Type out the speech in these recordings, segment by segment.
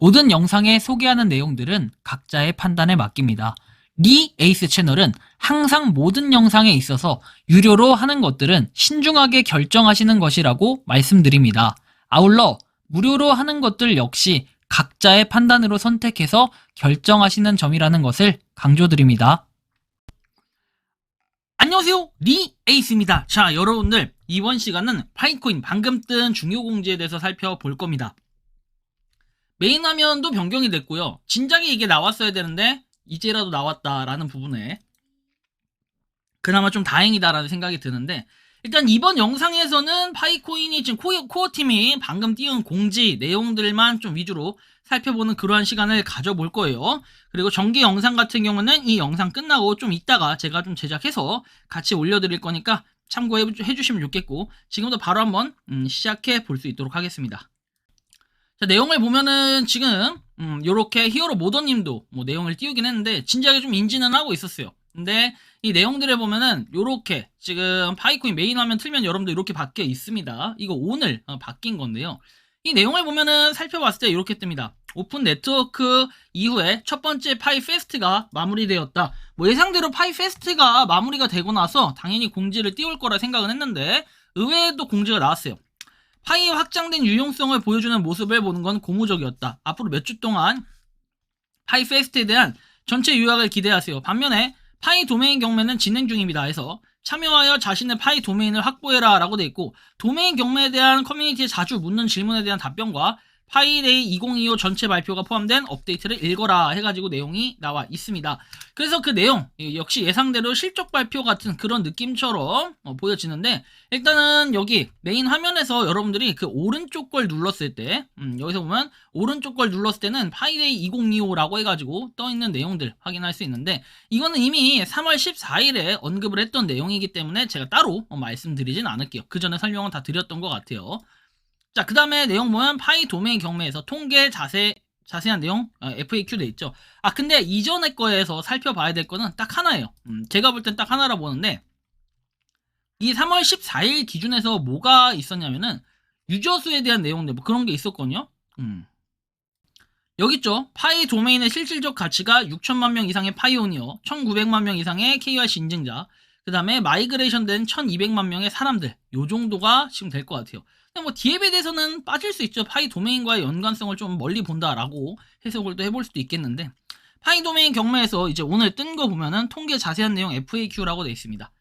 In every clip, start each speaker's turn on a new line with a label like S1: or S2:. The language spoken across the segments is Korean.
S1: 모든 영상에 소개하는 내용들은 각자의 판단에 맡깁니다. 리 에이스 채널은 항상 모든 영상에 있어서 유료로 하는 것들은 신중하게 결정하시는 것이라고 말씀드립니다. 아울러 무료로 하는 것들 역시 각자의 판단으로 선택해서 결정하시는 점이라는 것을 강조드립니다. 안녕하세요, 리 에이스입니다. 자, 여러분들 이번 시간은 파이코인 방금 뜬 중요 공지에 대해서 살펴볼 겁니다. 메인 화면도 변경이 됐고요. 진작에 이게 나왔어야 되는데 이제라도 나왔다라는 부분에 그나마 좀 다행이다라는 생각이 드는데, 일단 이번 영상에서는 파이코인이 지금 코어팀이 방금 띄운 공지 내용들만 좀 위주로 살펴보는 그러한 시간을 가져볼 거예요. 그리고 정기 영상 같은 경우는 이 영상 끝나고 좀 이따가 제가 좀 제작해서 같이 올려드릴 거니까 참고해 주시면 좋겠고, 지금부터 바로 한번 시작해 볼 수 있도록 하겠습니다. 자, 내용을 보면은 지금 요렇게 히어로 모더님도 뭐 내용을 띄우긴 했는데 진작에 좀 인지는 하고 있었어요. 근데 이 내용들을 보면은 요렇게 지금 파이코인 메인 화면 틀면 여러분들 이렇게 바뀌어 있습니다. 이거 오늘 바뀐 건데요. 이 내용을 보면은 살펴봤을 때 이렇게 뜹니다. 오픈 네트워크 이후에 첫 번째 파이 페스트가 마무리되었다. 뭐 예상대로 파이 페스트가 마무리가 되고 나서 당연히 공지를 띄울 거라 생각은 했는데 의외에도 공지가 나왔어요. 파이의 확장된 유용성을 보여주는 모습을 보는 건 고무적이었다. 앞으로 몇 주 동안 파이 페스트에 대한 전체 요약을 기대하세요. 반면에 파이 도메인 경매는 진행 중입니다 해서 참여하여 자신의 파이 도메인을 확보해라 라고 돼 있고, 도메인 경매에 대한 커뮤니티에 자주 묻는 질문에 대한 답변과 파이데이 2025 전체 발표가 포함된 업데이트를 읽어라 해가지고 내용이 나와 있습니다. 그래서 그 내용 역시 예상대로 실적 발표 같은 그런 느낌처럼 보여지는데, 일단은 여기 메인 화면에서 여러분들이 그 오른쪽 걸 눌렀을 때 여기서 보면 오른쪽 걸 눌렀을 때는 파이데이 2025라고 해가지고 떠있는 내용들 확인할 수 있는데, 이거는 이미 3월 14일에 언급을 했던 내용이기 때문에 제가 따로 말씀드리진 않을게요. 그 전에 설명은 다 드렸던 것 같아요. 자, 그 다음에 내용 보면 파이 도메인 경매에서 통계 자세한 내용 FAQ 돼 있죠. 근데 이전의 거에서 살펴봐야 될 거는 딱 하나예요. 제가 볼 땐 딱 하나라 보는데, 이 3월 14일 기준에서 뭐가 있었냐면은 유저 수에 대한 내용들 뭐 그런 게 있었거든요. 여기 있죠. 파이 도메인의 실질적 가치가 6천만 명 이상의 파이오니어, 1900만 명 이상의 KYC 인증자, 그 다음에 마이그레이션 된 1200만 명의 사람들, 요 정도가 지금 될 것 같아요. 뭐 디앱에 대해서는 빠질 수 있죠. 파이 도메인과의 연관성을 좀 멀리 본다라고 해석을 또 해볼 수도 있겠는데, 파이 도메인 경매에서 이제 오늘 뜬 거 보면은 통계 자세한 내용 FAQ라고 되어 있습니다.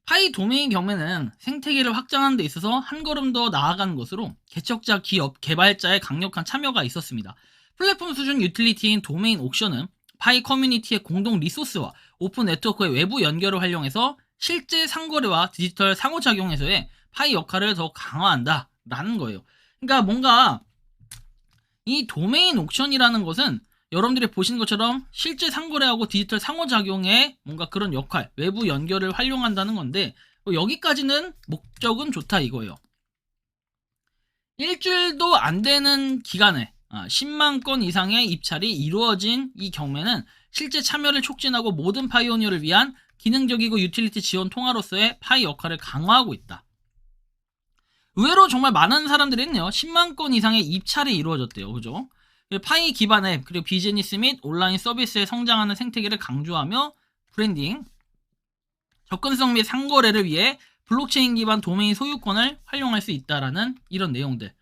S1: 파이 도메인 경매는 생태계를 확장하는 데 있어서 한 걸음 더 나아가는 것으로 개척자, 기업, 개발자의 강력한 참여가 있었습니다. 플랫폼 수준 유틸리티인 도메인 옥션은 파이 커뮤니티의 공동 리소스와 오픈 네트워크의 외부 연결을 활용해서 실제 상거래와 디지털 상호작용에서의 파이 역할을 더 강화한다 라는 거예요. 그러니까 뭔가 이 도메인 옥션이라는 것은 여러분들이 보시는 것처럼 실제 상거래하고 디지털 상호작용의 뭔가 그런 역할, 외부 연결을 활용한다는 건데, 여기까지는 목적은 좋다 이거예요. 일주일도 안 되는 기간에 10만 건 이상의 입찰이 이루어진 이 경매는 실제 참여를 촉진하고 모든 파이오니어를 위한 기능적이고 유틸리티 지원 통화로서의 파이 역할을 강화하고 있다. 의외로 정말 많은 사람들이 했네요. 10만 건 이상의 입찰이 이루어졌대요. 그죠? 파이 기반 앱, 그리고 비즈니스 및 온라인 서비스에 성장하는 생태계를 강조하며 브랜딩, 접근성 및 상거래를 위해 블록체인 기반 도메인 소유권을 활용할 수 있다라는 이런 내용들.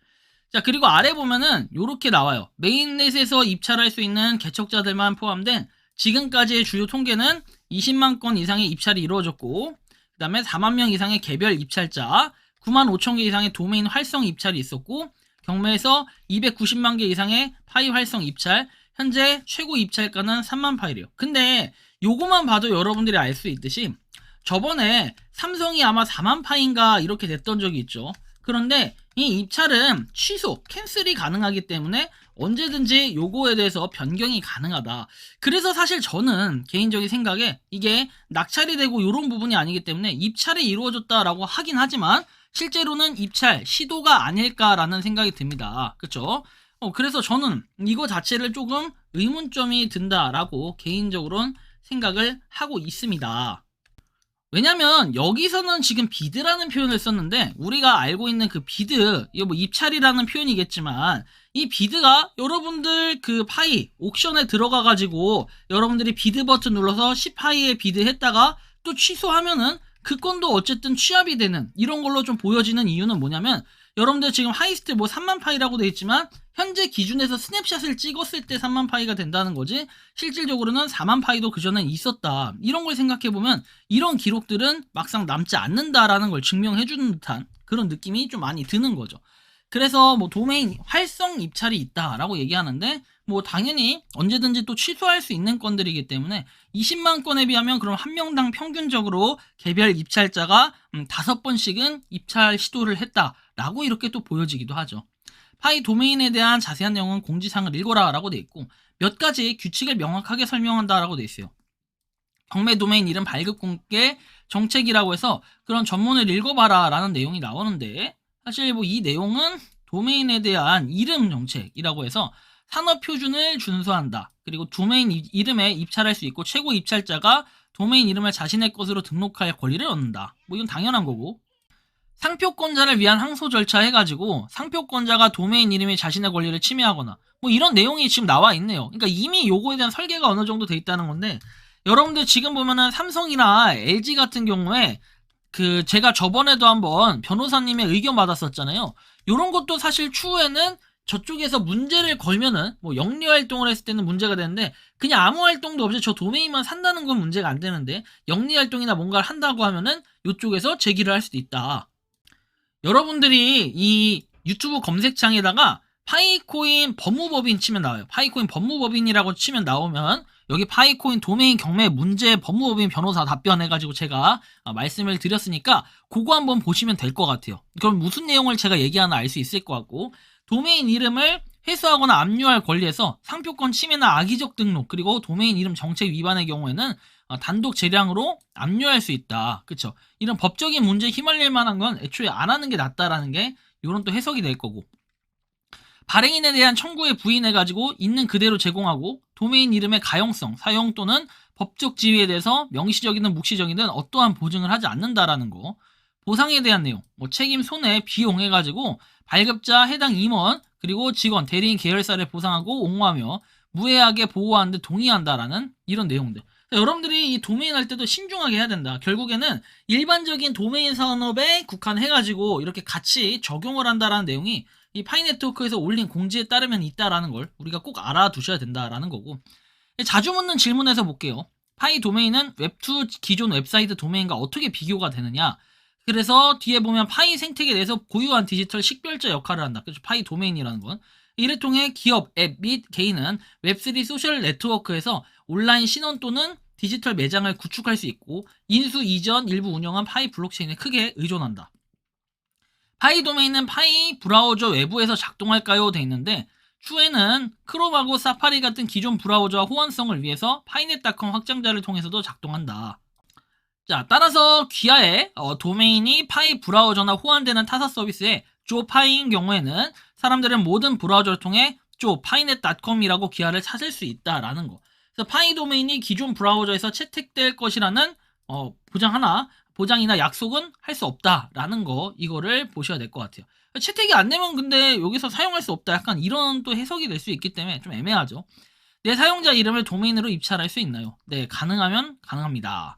S1: 자, 그리고 아래 보면은 요렇게 나와요. 메인넷에서 입찰할 수 있는 개척자들만 포함된 지금까지의 주요 통계는 20만 건 이상의 입찰이 이루어졌고, 그 다음에 4만 명 이상의 개별 입찰자, 9만 5천 개 이상의 도메인 활성 입찰이 있었고, 경매에서 290만 개 이상의 파이 활성 입찰, 현재 최고 입찰가는 3만 파이래요. 근데 요거만 봐도 여러분들이 알 수 있듯이 저번에 삼성이 아마 4만 파인가 이렇게 됐던 적이 있죠. 그런데 이 입찰은 취소, 캔슬이 가능하기 때문에 언제든지 요거에 대해서 변경이 가능하다. 그래서 사실 저는 개인적인 생각에 이게 낙찰이 되고 요런 부분이 아니기 때문에 입찰이 이루어졌다라고 하긴 하지만 실제로는 입찰 시도가 아닐까라는 생각이 듭니다. 그쵸? 그래서 저는 이거 자체를 조금 의문점이 든다라고 개인적으로는 생각을 하고 있습니다. 왜냐면 여기서는 지금 비드라는 표현을 썼는데 우리가 알고 있는 그 비드, 이거 뭐 입찰이라는 표현이겠지만 이 비드가 여러분들 그 파이 옥션에 들어가 가지고 여러분들이 비드 버튼 눌러서 10파이에 비드 했다가 또 취소하면은 그 건도 어쨌든 취합이 되는 이런 걸로 좀 보여지는 이유는 뭐냐면, 여러분들 지금 하이스트 뭐 3만 파이라고 돼 있지만 현재 기준에서 스냅샷을 찍었을 때 3만 파이가 된다는 거지, 실질적으로는 4만 파이도 그전엔 있었다. 이런 걸 생각해보면 이런 기록들은 막상 남지 않는다라는 걸 증명해주는 듯한 그런 느낌이 좀 많이 드는 거죠. 그래서 뭐 도메인 활성 입찰이 있다라고 얘기하는데, 뭐 당연히 언제든지 또 취소할 수 있는 건들이기 때문에 20만 건에 비하면 그럼 한 명당 평균적으로 개별 입찰자가 5번씩은 입찰 시도를 했다라고 이렇게 또 보여지기도 하죠. 파이 도메인에 대한 자세한 내용은 공지사항을 읽어라 라고 돼 있고, 몇 가지 규칙을 명확하게 설명한다 라고 돼 있어요. 경매 도메인 이름 발급 공개 정책이라고 해서 그런 전문을 읽어봐라 라는 내용이 나오는데, 사실 뭐 이 내용은 도메인에 대한 이름 정책이라고 해서 산업 표준을 준수한다. 그리고 도메인 이름에 입찰할 수 있고 최고 입찰자가 도메인 이름을 자신의 것으로 등록할 권리를 얻는다. 뭐 이건 당연한 거고, 상표권자를 위한 항소 절차 해가지고 상표권자가 도메인 이름이 자신의 권리를 침해하거나 뭐 이런 내용이 지금 나와 있네요. 그러니까 이미 요거에 대한 설계가 어느 정도 돼 있다는 건데, 여러분들 지금 보면은 삼성이나 LG 같은 경우에 그 제가 저번에도 한번 변호사님의 의견 받았었잖아요. 요런 것도 사실 추후에는 저쪽에서 문제를 걸면은 뭐 영리 활동을 했을 때는 문제가 되는데, 그냥 아무 활동도 없이 저 도메인만 산다는 건 문제가 안 되는데 영리 활동이나 뭔가를 한다고 하면은 요쪽에서 제기를 할 수도 있다. 여러분들이 이 유튜브 검색창에다가 파이코인 법무법인 치면 나와요. 파이코인 법무법인이라고 치면 나오면 여기 파이코인 도메인 경매 문제 법무법인 변호사 답변 해가지고 제가 말씀을 드렸으니까 그거 한번 보시면 될 것 같아요. 그럼 무슨 내용을 제가 얘기하나 알 수 있을 것 같고, 도메인 이름을 회수하거나 압류할 권리에서 상표권 침해나 악의적 등록, 그리고 도메인 이름 정책 위반의 경우에는 단독 재량으로 압류할 수 있다. 그쵸? 이런 법적인 문제에 휘말릴 만한 건 애초에 안 하는 게 낫다라는 게 이런 또 해석이 될 거고, 발행인에 대한 청구에 부인해가지고 있는 그대로 제공하고, 도메인 이름의 가용성, 사용 또는 법적 지위에 대해서 명시적이든 묵시적이든 어떠한 보증을 하지 않는다라는 거, 보상에 대한 내용, 뭐 책임, 손해, 비용 해가지고 발급자, 해당 임원, 그리고 직원, 대리인 계열사를 보상하고 옹호하며 무해하게 보호하는 데 동의한다라는 이런 내용들. 여러분들이 이 도메인 할 때도 신중하게 해야 된다. 결국에는 일반적인 도메인 산업에 국한해가지고 이렇게 같이 적용을 한다라는 내용이 이 파이네트워크에서 올린 공지에 따르면 있다라는 걸 우리가 꼭 알아두셔야 된다라는 거고, 자주 묻는 질문에서 볼게요. 파이 도메인은 웹2 기존 웹사이트 도메인과 어떻게 비교가 되느냐? 그래서 뒤에 보면 파이 생태계 내에서 고유한 디지털 식별자 역할을 한다. 그래서 파이 도메인이라는 건 이를 통해 기업, 앱 및 개인은 웹3 소셜 네트워크에서 온라인 신원 또는 디지털 매장을 구축할 수 있고, 인수 이전 일부 운영한 파이 블록체인에 크게 의존한다. 파이 도메인은 파이 브라우저 외부에서 작동할까요? 돼 있는데, 추후에는 크롬하고 사파리 같은 기존 브라우저와 호환성을 위해서 파이넷닷컴 확장자를 통해서도 작동한다. 자, 따라서 귀하의 도메인이 파이 브라우저나 호환되는 타사 서비스에 조파이인 경우에는 사람들은 모든 브라우저를 통해 파이넷닷컴이라고 귀하를 찾을 수 있다라는 거. 그래서 파이 도메인이 기존 브라우저에서 채택될 것이라는 보장이나 약속은 할 수 없다라는 거, 이거를 보셔야 될 것 같아요. 채택이 안 되면 근데 여기서 사용할 수 없다, 약간 이런 또 해석이 될 수 있기 때문에 좀 애매하죠. 내 사용자 이름을 도메인으로 입찰할 수 있나요? 네, 가능하면 가능합니다.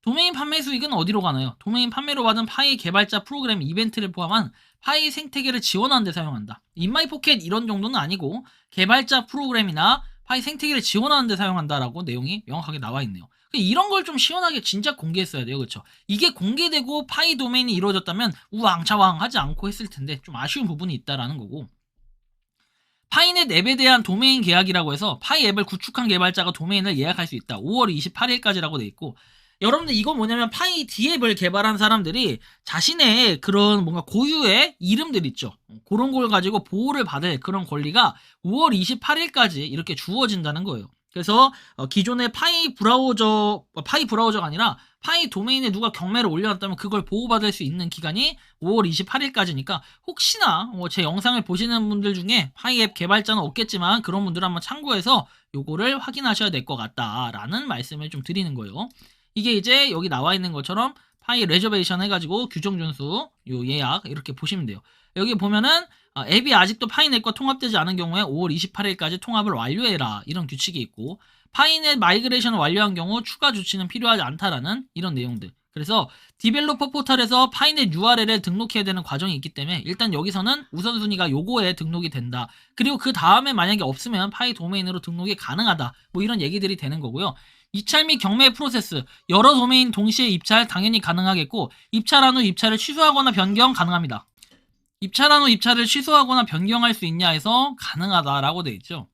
S1: 도메인 판매 수익은 어디로 가나요? 도메인 판매로 받은 파이 개발자 프로그램 이벤트를 포함한 파이 생태계를 지원하는 데 사용한다. 인마이포켓 이런 정도는 아니고 개발자 프로그램이나 파이 생태계를 지원하는 데 사용한다라고 내용이 명확하게 나와 있네요. 이런 걸 좀 시원하게 진짜 공개했어야 돼요. 그렇죠? 이게 공개되고 파이 도메인이 이루어졌다면 우왕좌왕 하지 않고 했을 텐데 좀 아쉬운 부분이 있다라는 거고, 파이넷 앱에 대한 도메인 계약이라고 해서 파이 앱을 구축한 개발자가 도메인을 예약할 수 있다. 5월 28일까지라고 돼 있고, 여러분들 이거 뭐냐면 파이 D앱을 개발한 사람들이 자신의 그런 뭔가 고유의 이름들 있죠. 그런 걸 가지고 보호를 받을 그런 권리가 5월 28일까지 이렇게 주어진다는 거예요. 그래서 기존의 파이 브라우저가 아니라 파이 도메인에 누가 경매를 올려놨다면 그걸 보호받을 수 있는 기간이 5월 28일까지니까 혹시나 제 영상을 보시는 분들 중에 파이 앱 개발자는 없겠지만 그런 분들 한번 참고해서 요거를 확인하셔야 될 것 같다라는 말씀을 좀 드리는 거예요. 이게 이제 여기 나와 있는 것처럼 파이 레저베이션 해가지고 규정 준수 요 예약 이렇게 보시면 돼요. 여기 보면은 앱이 아직도 파이넷과 통합되지 않은 경우에 5월 28일까지 통합을 완료해라 이런 규칙이 있고, 파이넷 마이그레이션을 완료한 경우 추가 조치는 필요하지 않다라는 이런 내용들. 그래서 디벨로퍼 포털에서 파이넷 URL에 등록해야 되는 과정이 있기 때문에 일단 여기서는 우선순위가 요거에 등록이 된다. 그리고 그 다음에 만약에 없으면 파이 도메인으로 등록이 가능하다. 뭐 이런 얘기들이 되는 거고요. 입찰 및 경매 프로세스, 여러 도메인 동시에 입찰 당연히 가능하겠고, 입찰한 후 입찰을 취소하거나 변경 가능합니다. 입찰한 후 입찰을 취소하거나 변경할 수 있냐 해서 가능하다라고 되어 있죠.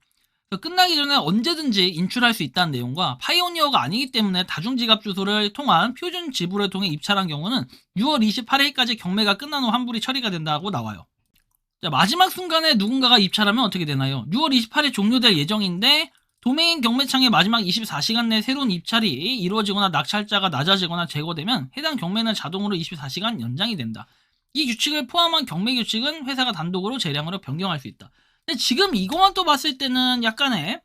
S1: 끝나기 전에 언제든지 인출할 수 있다는 내용과, 파이오니어가 아니기 때문에 다중지갑 주소를 통한 표준 지불을 통해 입찰한 경우는 6월 28일까지 경매가 끝난 후 환불이 처리가 된다고 나와요. 자, 마지막 순간에 누군가가 입찰하면 어떻게 되나요? 6월 28일 종료될 예정인데 도메인 경매창의 마지막 24시간 내 새로운 입찰이 이루어지거나 낙찰자가 낮아지거나 제거되면 해당 경매는 자동으로 24시간 연장이 된다. 이 규칙을 포함한 경매 규칙은 회사가 단독으로 재량으로 변경할 수 있다. 근데 지금 이거만 또 봤을 때는 약간의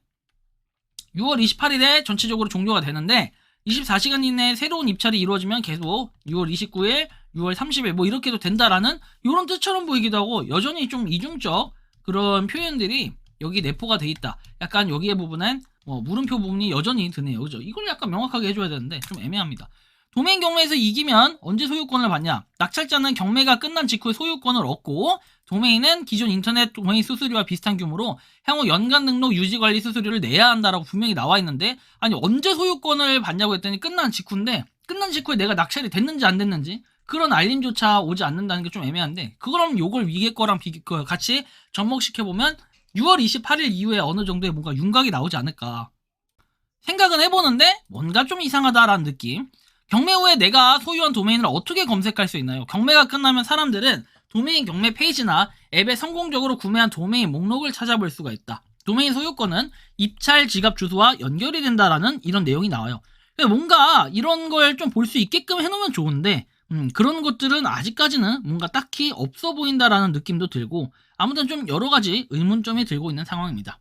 S1: 6월 28일에 전체적으로 종료가 되는데 24시간 이내에 새로운 입찰이 이루어지면 계속 6월 29일, 6월 30일 뭐 이렇게도 된다라는 이런 뜻처럼 보이기도 하고, 여전히 좀 이중적 그런 표현들이 여기 내포가 돼 있다. 약간 여기에 부분엔 물음표 부분이 여전히 드네요. 그죠? 이걸 약간 명확하게 해줘야 되는데 좀 애매합니다. 도메인 경매에서 이기면 언제 소유권을 받냐? 낙찰자는 경매가 끝난 직후에 소유권을 얻고, 도메인은 기존 인터넷 도메인 수수료와 비슷한 규모로 향후 연간 등록 유지관리 수수료를 내야 한다라고 분명히 나와 있는데, 아니 언제 소유권을 받냐고 했더니 끝난 직후인데, 끝난 직후에 내가 낙찰이 됐는지 안 됐는지 그런 알림조차 오지 않는다는 게 좀 애매한데, 그럼 요걸 위에 거랑 같이 접목시켜보면 6월 28일 이후에 어느 정도의 뭔가 윤곽이 나오지 않을까 생각은 해보는데, 뭔가 좀 이상하다라는 느낌. 경매 후에 내가 소유한 도메인을 어떻게 검색할 수 있나요? 경매가 끝나면 사람들은 도메인 경매 페이지나 앱에 성공적으로 구매한 도메인 목록을 찾아볼 수가 있다. 도메인 소유권은 입찰 지갑 주소와 연결이 된다라는 이런 내용이 나와요. 뭔가 이런 걸 좀 볼 수 있게끔 해놓으면 좋은데, 그런 것들은 아직까지는 뭔가 딱히 없어 보인다라는 느낌도 들고, 아무튼 좀 여러가지 의문점이 들고 있는 상황입니다.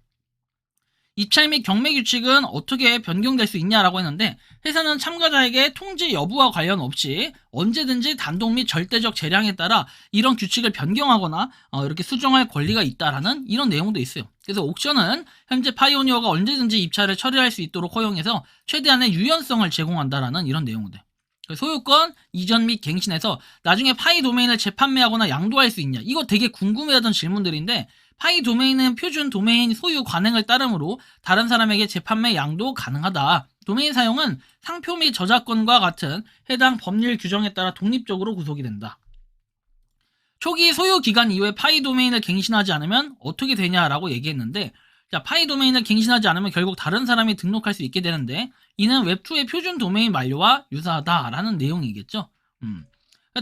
S1: 입찰 및 경매 규칙은 어떻게 변경될 수 있냐라고 했는데, 회사는 참가자에게 통지 여부와 관련 없이 언제든지 단독 및 절대적 재량에 따라 이런 규칙을 변경하거나 이렇게 수정할 권리가 있다라는 이런 내용도 있어요. 그래서 옥션은 현재 파이오니어가 언제든지 입찰을 처리할 수 있도록 허용해서 최대한의 유연성을 제공한다라는 이런 내용들. 소유권 이전 및 갱신해서 나중에 파이 도메인을 재판매하거나 양도할 수 있냐, 이거 되게 궁금해하던 질문들인데, 파이 도메인은 표준 도메인 소유 관행을 따르므로 다른 사람에게 재판매 양도 가능하다. 도메인 사용은 상표 및 저작권과 같은 해당 법률 규정에 따라 독립적으로 구속이 된다. 초기 소유 기간 이후에 파이 도메인을 갱신하지 않으면 어떻게 되냐라고 얘기했는데, 자, 파이 도메인을 갱신하지 않으면 결국 다른 사람이 등록할 수 있게 되는데, 이는 웹2의 표준 도메인 만료와 유사하다라는 내용이겠죠.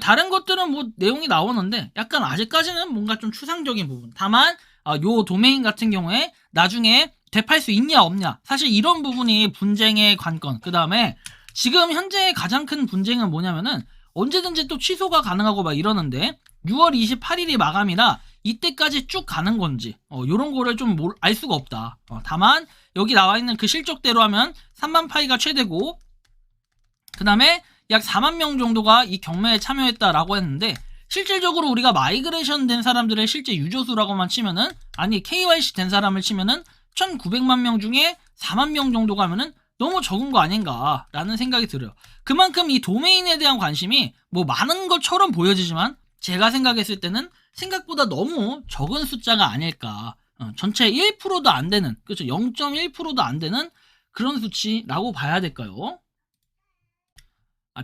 S1: 다른 것들은 뭐 내용이 나오는데 약간 아직까지는 뭔가 좀 추상적인 부분. 다만 요 도메인 같은 경우에 나중에 되팔 수 있냐 없냐, 사실 이런 부분이 분쟁의 관건. 그 다음에 지금 현재 가장 큰 분쟁은 뭐냐면은 언제든지 또 취소가 가능하고 막 이러는데 6월 28일이 마감이라 이때까지 쭉 가는 건지 요런 거를 좀 알 수가 없다. 다만 여기 나와 있는 그 실적대로 하면 3만 파이가 최대고, 그 다음에 약 4만 명 정도가 이 경매에 참여했다라고 했는데, 실질적으로 우리가 마이그레이션 된 사람들의 실제 유저수라고만 치면은, 아니 KYC 된 사람을 치면은 1900만 명 중에 4만 명 정도가 하면은 너무 적은 거 아닌가라는 생각이 들어요. 그만큼 이 도메인에 대한 관심이 뭐 많은 것처럼 보여지지만 제가 생각했을 때는 생각보다 너무 적은 숫자가 아닐까. 전체 1%도 안 되는, 그렇죠, 0.1%도 안 되는 그런 수치라고 봐야 될까요?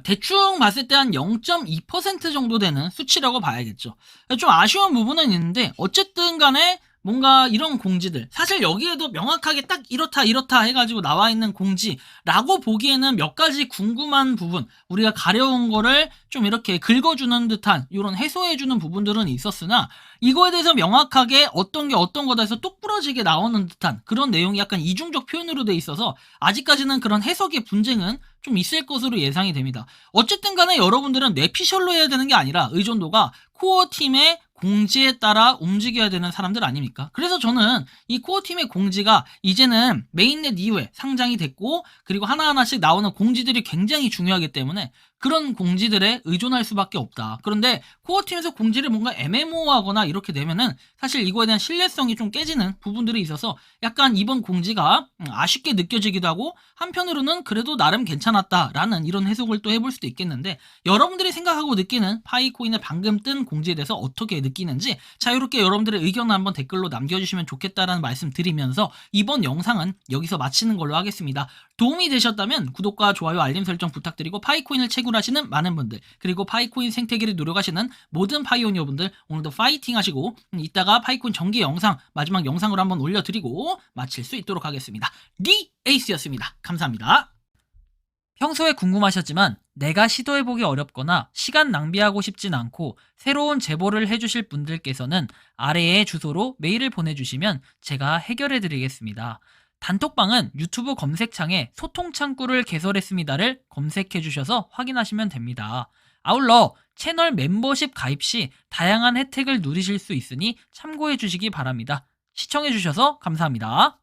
S1: 대충 봤을 때 한 0.2% 정도 되는 수치라고 봐야겠죠. 좀 아쉬운 부분은 있는데, 어쨌든 간에 뭔가 이런 공지들, 사실 여기에도 명확하게 딱 이렇다 해가지고 나와 있는 공지라고 보기에는 몇 가지 궁금한 부분, 우리가 가려운 거를 좀 이렇게 긁어주는 듯한 이런 해소해주는 부분들은 있었으나, 이거에 대해서 명확하게 어떤 게 어떤 거다 해서 똑부러지게 나오는 듯한 그런 내용이 약간 이중적 표현으로 돼 있어서 아직까지는 그런 해석의 분쟁은 좀 있을 것으로 예상이 됩니다. 어쨌든 간에 여러분들은 뇌피셜로 해야 되는 게 아니라 의존도가 코어 팀의 공지에 따라 움직여야 되는 사람들 아닙니까? 그래서 저는 이 코어팀의 공지가 이제는 메인넷 이후에 상장이 됐고, 그리고 하나하나씩 나오는 공지들이 굉장히 중요하기 때문에 그런 공지들에 의존할 수밖에 없다. 그런데 코어팀에서 공지를 뭔가 애매모호하거나 이렇게 되면은 사실 이거에 대한 신뢰성이 좀 깨지는 부분들이 있어서 약간 이번 공지가 아쉽게 느껴지기도 하고, 한편으로는 그래도 나름 괜찮았다라는 이런 해석을 또 해볼 수도 있겠는데, 여러분들이 생각하고 느끼는 파이코인의 방금 뜬 공지에 대해서 어떻게 느끼는지 자유롭게 여러분들의 의견을 한번 댓글로 남겨주시면 좋겠다라는 말씀 드리면서 이번 영상은 여기서 마치는 걸로 하겠습니다. 도움이 되셨다면 구독과 좋아요, 알림 설정 부탁드리고, 파이코인을 채굴하시는 많은 분들, 그리고 파이코인 생태계를 노력하시는 모든 파이오니어분들, 오늘도 파이팅 하시고 이따가 파이코인 정기 영상 마지막 영상으로 한번 올려드리고 마칠 수 있도록 하겠습니다. 리 에이스였습니다. 감사합니다. 평소에 궁금하셨지만 내가 시도해보기 어렵거나 시간 낭비하고 싶진 않고 새로운 제보를 해주실 분들께서는 아래의 주소로 메일을 보내주시면 제가 해결해드리겠습니다. 단톡방은 유튜브 검색창에 소통창구를 개설했습니다를 검색해주셔서 확인하시면 됩니다. 아울러 채널 멤버십 가입 시 다양한 혜택을 누리실 수 있으니 참고해주시기 바랍니다. 시청해주셔서 감사합니다.